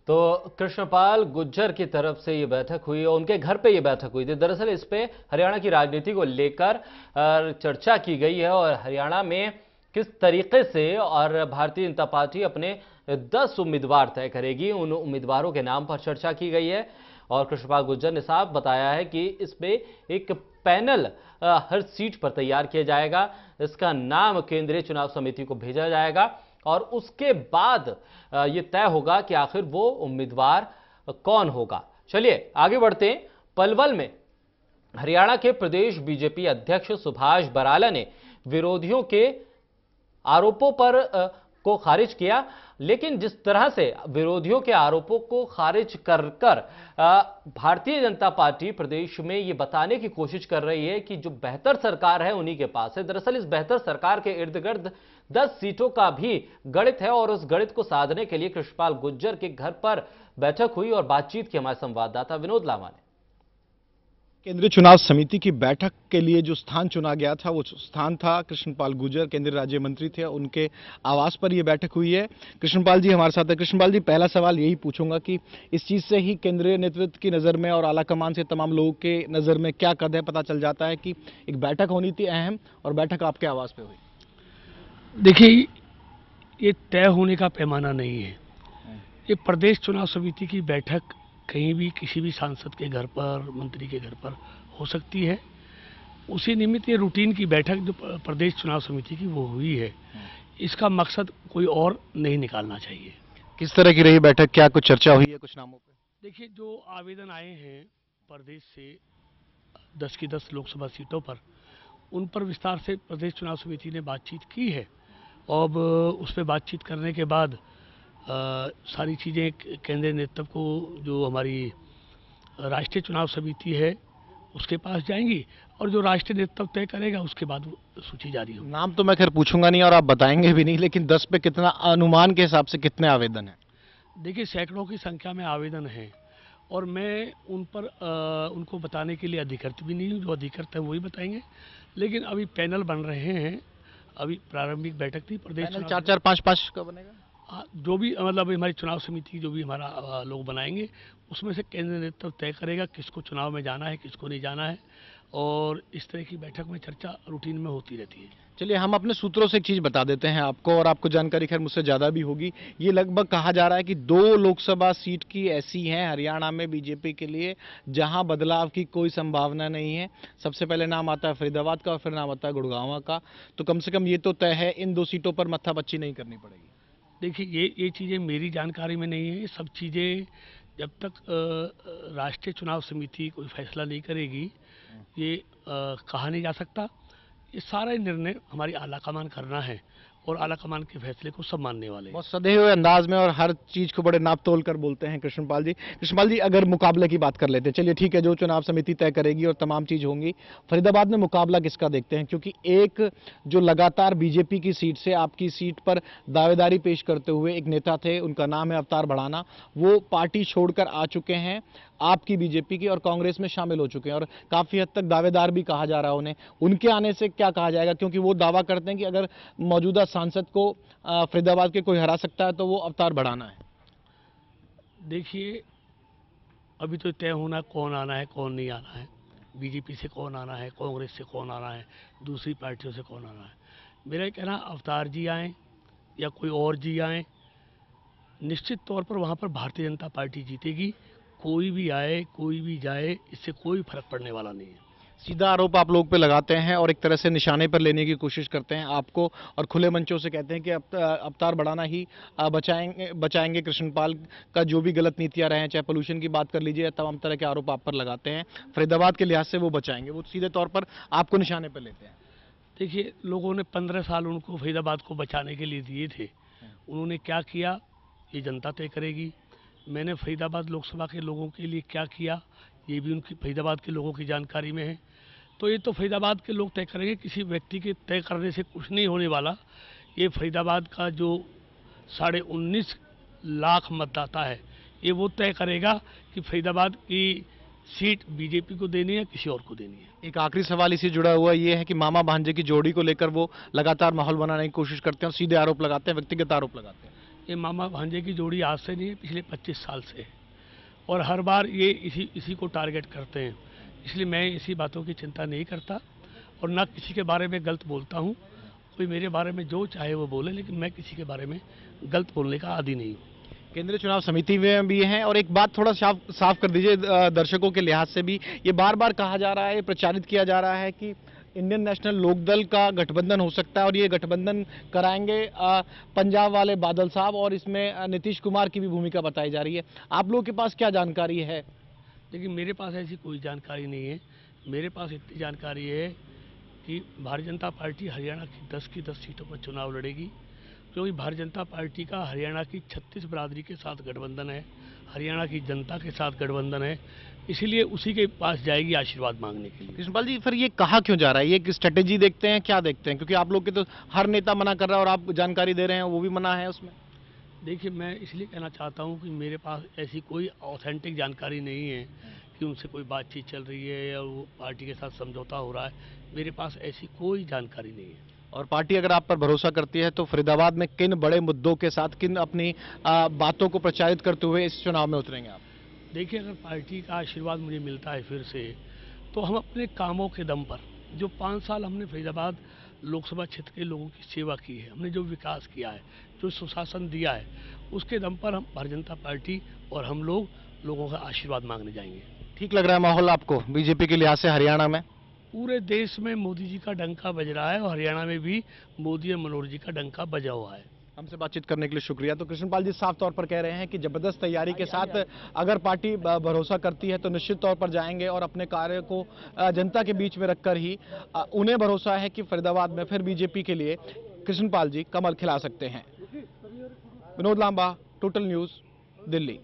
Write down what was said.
तो कृष्णपाल गुर्जर की तरफ से ये बैठक हुई और उनके घर पे ये बैठक हुई थी। दरअसल इस पे हरियाणा की राजनीति को लेकर चर्चा की गई है और हरियाणा में किस तरीके से और भारतीय जनता पार्टी अपने 10 उम्मीदवार तय करेगी, उन उम्मीदवारों के नाम पर चर्चा की गई है। और कृष्णपाल गुर्जर ने साफ बताया है कि इसमें एक पैनल हर सीट पर तैयार किया जाएगा, इसका नाम केंद्रीय चुनाव समिति को भेजा जाएगा और उसके बाद ये तय होगा कि आखिर वो उम्मीदवार कौन होगा। चलिए आगे बढ़ते हैं। पलवल में हरियाणा के प्रदेश बीजेपी अध्यक्ष सुभाष बराला ने विरोधियों के आरोपों पर को खारिज किया, लेकिन जिस तरह से विरोधियों के आरोपों को खारिज कर भारतीय जनता पार्टी प्रदेश में ये बताने की कोशिश कर रही है कि जो बेहतर सरकार है उन्हीं के पास है। दरअसल इस बेहतर सरकार के इर्द गिर्द 10 सीटों का भी गणित है और उस गणित को साधने के लिए कृष्णपाल गुर्जर के घर पर बैठक हुई और बातचीत की हमारे संवाददाता विनोद लामा ने। केंद्रीय चुनाव समिति की बैठक के लिए जो स्थान चुना गया था वो स्थान था कृष्णपाल गुर्जर, केंद्रीय राज्य मंत्री थे, उनके आवास पर यह बैठक हुई है। कृष्णपाल जी हमारे साथ है। कृष्णपाल जी, पहला सवाल यही पूछूंगा कि इस चीज से ही केंद्रीय नेतृत्व की नजर में और आलाकमान से तमाम लोगों के नजर में क्या कद है, पता चल जाता है कि एक बैठक होनी थी अहम और बैठक आपके आवास पे हुई। देखिए, ये तय होने का पैमाना नहीं है। ये प्रदेश चुनाव समिति की बैठक कहीं भी किसी भी सांसद के घर पर, मंत्री के घर पर हो सकती है। उसी निमित्त ये रूटीन की बैठक जो प्रदेश चुनाव समिति की वो हुई है, इसका मकसद कोई और नहीं निकालना चाहिए। किस तरह की रही बैठक, क्या कुछ चर्चा हुई है कुछ नामों पे? देखिए, जो आवेदन आए हैं प्रदेश से 10 की 10 लोकसभा सीटों पर, उन पर विस्तार से प्रदेश चुनाव समिति ने बातचीत की है। अब उस पर बातचीत करने के बाद सारी चीज़ें केंद्रीय नेतृत्व को, जो हमारी राष्ट्रीय चुनाव समिति है, उसके पास जाएंगी और जो राष्ट्रीय नेतृत्व तय करेगा उसके बाद सूची जारी होगी। नाम तो मैं खैर पूछूंगा नहीं और आप बताएंगे भी नहीं, लेकिन 10 पे कितना, अनुमान के हिसाब से कितने आवेदन हैं? देखिए, सैकड़ों की संख्या में आवेदन हैं और मैं उन पर उनको बताने के लिए अधिकृत भी नहीं हूँ। जो अधिकृत है वही बताएंगे, लेकिन अभी पैनल बन रहे हैं। अभी प्रारंभिक बैठक थी प्रदेश। 4-4, 5-5 का बनेगा? जो भी मतलब हमारी चुनाव समिति जो भी हमारा लोग बनाएंगे, उसमें से केंद्रीय नेतृत्व तय करेगा किसको चुनाव में जाना है, किसको नहीं जाना है, और इस तरह की बैठक में चर्चा रूटीन में होती रहती है। चलिए, हम अपने सूत्रों से एक चीज बता देते हैं आपको, और आपको जानकारी खैर मुझसे ज्यादा भी होगी। ये लगभग कहा जा रहा है कि 2 लोकसभा सीट की ऐसी हैं हरियाणा में बीजेपी के लिए जहां बदलाव की कोई संभावना नहीं है। सबसे पहले नाम आता है फरीदाबाद का और फिर नाम आता है गुड़गांव का। तो कम से कम ये तो तय है, इन 2 सीटों पर मत्थापच्ची नहीं करनी पड़ेगी। देखिए, ये चीज़ें मेरी जानकारी में नहीं है। ये सब चीज़ें जब तक राष्ट्रीय चुनाव समिति कोई फैसला नहीं करेगी, ये कहा नहीं जा सकता। ये सारा निर्णय हमारी आलाकमान करना है और आलाकमान के फैसले को सब मानने वाले हैं। बहुत सधे हुए अंदाज में और हर चीज को बड़े नाप तोल कर बोलते हैं कृष्णपाल जी। कृष्णपाल जी, अगर मुकाबले की बात कर लेते हैं, चलिए ठीक है, जो चुनाव समिति तय करेगी और तमाम चीज होंगी, फरीदाबाद में मुकाबला किसका देखते हैं? क्योंकि एक जो लगातार बीजेपी की सीट से आपकी सीट पर दावेदारी पेश करते हुए एक नेता थे, उनका नाम है अवतार बढ़ाना, वो पार्टी छोड़कर आ चुके हैं आपकी बीजेपी की और कांग्रेस में शामिल हो चुके हैं और काफी हद तक दावेदार भी कहा जा रहा है उन्हें। उनके आने से क्या कहा जाएगा? क्योंकि वो दावा करते हैं कि अगर मौजूदा सांसद को फरीदाबाद के कोई हरा सकता है तो वो अवतार बढ़ाना है। देखिए, अभी तो तय होना कौन आना है कौन नहीं आना है। बीजेपी से कौन आना है, कांग्रेस से कौन आना है, दूसरी पार्टियों से कौन आना है। मेरा कहना, अवतार जी आए या कोई और जी आए, निश्चित तौर पर वहाँ पर भारतीय जनता पार्टी जीतेगी। कोई भी आए कोई भी जाए, इससे कोई फर्क पड़ने वाला नहीं है। सीधा आरोप आप लोग पे लगाते हैं और एक तरह से निशाने पर लेने की कोशिश करते हैं आपको, और खुले मंचों से कहते हैं कि अवतार बढ़ाना ही बचाएंगे कृष्णपाल का जो भी गलत नीतियां रहे हैं, चाहे पोल्यूशन की बात कर लीजिए, तमाम तरह के आरोप आप पर लगाते हैं। फरीदाबाद के लिहाज से वो बचाएंगे, वो सीधे तौर पर आपको निशाने पर लेते हैं। देखिए, लोगों ने 15 साल उनको फरीदाबाद को बचाने के लिए दिए थे। उन्होंने क्या किया, ये जनता तय करेगी। मैंने फरीदाबाद लोकसभा के लोगों के लिए क्या किया, ये भी उनकी फरीदाबाद के लोगों की जानकारी में है। तो ये तो फरीदाबाद के लोग तय करेंगे, किसी व्यक्ति के तय करने से कुछ नहीं होने वाला। ये फरीदाबाद का जो 19.5 लाख मतदाता है, ये वो तय करेगा कि फरीदाबाद की सीट बीजेपी को देनी है, किसी और को देनी है। एक आखिरी सवाल इसी जुड़ा हुआ ये है कि मामा भांजे की जोड़ी को लेकर वो लगातार माहौल बनाने की कोशिश करते हैं और सीधे आरोप लगाते हैं, व्यक्तिगत आरोप लगाते हैं। ये मामा भांजे की जोड़ी आज से नहीं है, पिछले 25 साल से है और हर बार ये इसी को टारगेट करते हैं। इसलिए मैं इसी बातों की चिंता नहीं करता और ना किसी के बारे में गलत बोलता हूँ। कोई मेरे बारे में जो चाहे वो बोले, लेकिन मैं किसी के बारे में गलत बोलने का आदी नहीं हूँ। केंद्रीय चुनाव समिति में भी हैं और एक बात थोड़ा साफ कर दीजिए दर्शकों के लिहाज से भी, ये बार बार कहा जा रहा है, प्रचारित किया जा रहा है कि इंडियन नेशनल लोकदल का गठबंधन हो सकता है और ये गठबंधन कराएंगे पंजाब वाले बादल साहब, और इसमें नीतीश कुमार की भी भूमिका बताई जा रही है। आप लोगों के पास क्या जानकारी है? लेकिन मेरे पास ऐसी कोई जानकारी नहीं है। मेरे पास इतनी जानकारी है कि भारतीय जनता पार्टी हरियाणा की 10 सीटों पर चुनाव लड़ेगी, क्योंकि भारतीय जनता पार्टी का हरियाणा की 36 बिरादरी के साथ गठबंधन है, हरियाणा की जनता के साथ गठबंधन है, इसीलिए उसी के पास जाएगी आशीर्वाद मांगने के लिए। कृष्णपाल जी, फिर ये कहा क्यों जा रहा है? ये एक स्ट्रेटेजी देखते हैं, क्या देखते हैं? क्योंकि आप लोग के तो हर नेता मना कर रहा है और आप जानकारी दे रहे हैं वो भी मना है उसमें। देखिए, मैं इसलिए कहना चाहता हूँ कि मेरे पास ऐसी कोई ऑथेंटिक जानकारी नहीं है कि उनसे कोई बातचीत चल रही है या वो पार्टी के साथ समझौता हो रहा है। मेरे पास ऐसी कोई जानकारी नहीं है। और पार्टी अगर आप पर भरोसा करती है तो फरीदाबाद में किन बड़े मुद्दों के साथ, किन अपनी बातों को प्रचारित करते हुए इस चुनाव में उतरेंगे आप? देखिए, अगर पार्टी का आशीर्वाद मुझे मिलता है फिर से, तो हम अपने कामों के दम पर, जो 5 साल हमने फरीदाबाद लोकसभा क्षेत्र के लोगों की सेवा की है, हमने जो विकास किया है, जो सुशासन दिया है, उसके दम पर हम भारतीय जनता पार्टी और हम लोगों का आशीर्वाद मांगने जाएंगे। ठीक लग रहा है माहौल आपको बीजेपी के लिहाज से हरियाणा में? पूरे देश में मोदी जी का डंका बज रहा है और हरियाणा में भी मोदी और मनोहर जी का डंका बजा हुआ है। हमसे बातचीत करने के लिए शुक्रिया। तो कृष्णपाल जी साफ तौर पर कह रहे हैं कि जबरदस्त तैयारी के साथ अगर पार्टी भरोसा करती है तो निश्चित तौर पर जाएंगे और अपने कार्य को जनता के बीच में रखकर ही उन्हें भरोसा है कि फरीदाबाद में फिर बीजेपी के लिए कृष्णपाल जी कमल खिला सकते हैं। Vinod Lamba, Total News, Delhi.